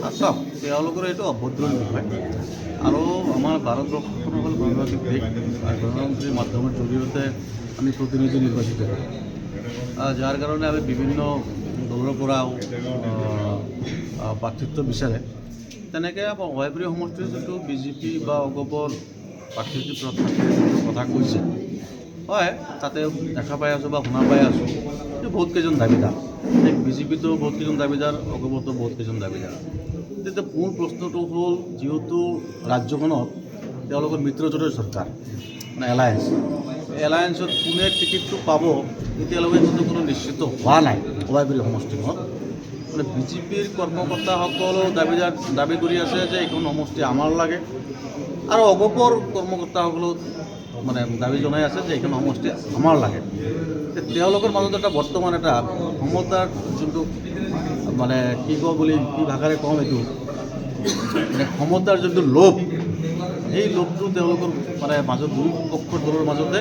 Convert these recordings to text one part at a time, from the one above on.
চাওক তেওঁলোকৰ এইটো অভদ্ৰ বিষয় আৰু আমাৰ ভাৰতবৰ্ষখন হ'ল গণতান্ত্ৰিক দেশ আৰু গণতান্ত্ৰিক মাধ্যমৰ জৰিয়তে আমি প্ৰতিনিধি নিৰ্বাচিত কৰোঁ যাৰ কাৰণে আমি বিভিন্ন দলৰ পৰাও প্ৰাৰ্থিত্ব বিচাৰে তেনেকৈ অভয়পুৰী সমষ্টিৰ যিটো বিজেপি বা অগপৰ প্ৰাৰ্থিত্ব কথা কৈছে হয় তাতে দেখা পাই আছোঁ বা শুনা পাই আছোঁ যে বহুত কেইজন দাবীদাৰ বিজেপিতো বহুত কেইজন দাবীদাৰ অগপতো বহুত কেইজন দাবীদাৰ তেতিয়া মূল প্ৰশ্নটো হ'ল যিহেতু ৰাজ্যখনত তেওঁলোকৰ মিত্ৰজোঁটৰ চৰকাৰ মানে এলায়েন্সত কোনে টিকেটটো পাব এতিয়ালৈকে কিন্তু কোনো নিশ্চিত হোৱা নাই অভয়পুৰী সমষ্টিখনত মানে বিজেপিৰ কৰ্মকৰ্তাসকলেও দাবী কৰি আছে যে এইখন সমষ্টি আমাৰ লাগে আৰু অগপৰ কৰ্মকৰ্তাসকলেও মানে দাবী জনাই আছে যে এইখন সমষ্টি আমাৰ লাগে তেওঁলোকৰ মাজত এটা বৰ্তমান এটা সমতাৰ যোনটো মানে কি কওঁ বুলি কি ভাষাৰে কওঁ এইটো মানে সমতাৰ যোনটো লোভ সেই লোভটো তেওঁলোকৰ মানে মাজত দুই পক্ষৰ দলৰ মাজতে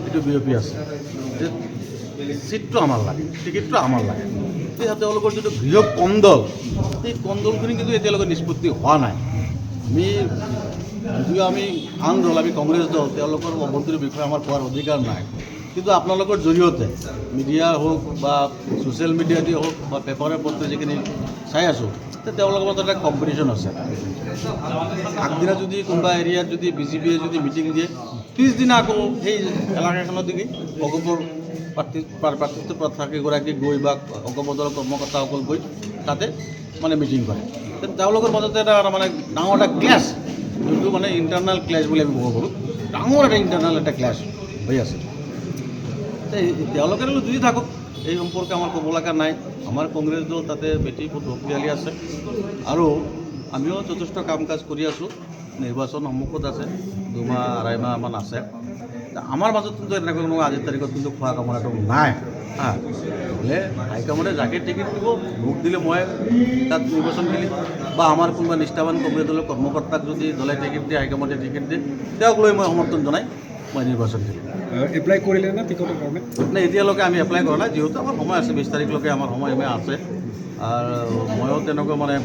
এইটো বিয়পি আছে যে চিটটো আমাৰ লাগে টিকেটটো আমাৰ লাগে তেতিয়া তেওঁলোকৰ যিটো বৃহৎ কণ্ডল সেই কণ্ডলখিনি কিন্তু এতিয়ালৈকে নিষ্পত্তি হোৱা নাই যদিও আমি আন দল আমি কংগ্ৰেছ দল তেওঁলোকৰ অভ্যন্তৰীণ বিষয়ে আমাৰ পোৱাৰ অধিকাৰ নাই কিন্তু আপোনালোকৰ জৰিয়তে মিডিয়া হওক বা ছ'চিয়েল মিডিয়াতে হওক বা পেপাৰে পত্ৰে যিখিনি চাই আছোঁ তেওঁলোকৰ মাজত এটা কম্পিটিশ্যন আছে আগদিনা যদি কোনোবা এৰিয়াত যদি বিজেপিয়ে যদি মিটিং দিয়ে পিছদিনা আকৌ সেই এলেকাখনত দেখি অগপৰ প্ৰাৰ্থিত্ব প্ৰাৰ্থীগৰাকী গৈ বা অগপ দলৰ কৰ্মকৰ্তাসকল গৈ তাতে মানে মিটিং কৰে তেওঁলোকৰ মাজতে এটা মানে ডাঙৰ এটা ক্লেছ যোনটো মানে ইণ্টাৰনেল ক্লেছ বুলি আমি ক'ব পাৰোঁ ডাঙৰ এটা ইণ্টাৰনেল এটা ক্লেছ হৈ আছে তেওঁলোকে যদি থাকক এই সম্পৰ্কে আমাৰ ক'ব লগা নাই আমাৰ কংগ্ৰেছ দল তাতে বেছি বহুত শক্তিশালী আছে আৰু আমিও যথেষ্ট কাম কাজ কৰি আছোঁ নিৰ্বাচন সন্মুখত আছে 2 মাহ 2.5 মাহমান আছে আমাৰ মাজত কিন্তু এনেকুৱা কোনো আজিৰ তাৰিখত কিন্তু খোৱা কামনাটো নাই বোলে হাইকমাণ্ডে যাকে টিকেট দিব মোক দিলে মই তাত নিৰ্বাচন খেলিম বা আমাৰ কোনোবা নিষ্ঠাবান কংগ্ৰেছ দলৰ কৰ্মকৰ্তাক যদি দলে টিকেট দিয়ে হাইকমাণ্ডে টিকেট দিয়ে তেওঁক লৈ মই সমৰ্থন জনাই মই নিৰ্বাচন খেলিম এপ্লাই কৰিলে না টিকটৰ কাৰণে নাই এতিয়ালৈকে আমি এপ্লাই কৰা নাই যিহেতু আমাৰ সময় আছে 20 তাৰিখলৈকে আমাৰ সময় আছে আৰু ময়ো তেনেকুৱা মানে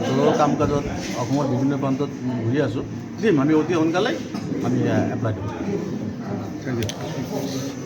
দলৰ কাম কাজত অসমৰ বিভিন্ন প্ৰান্তত ঘূৰি আছোঁ দিম আমি অতি সোনকালে আমি এপ্লাই কৰিম থেংক ইউ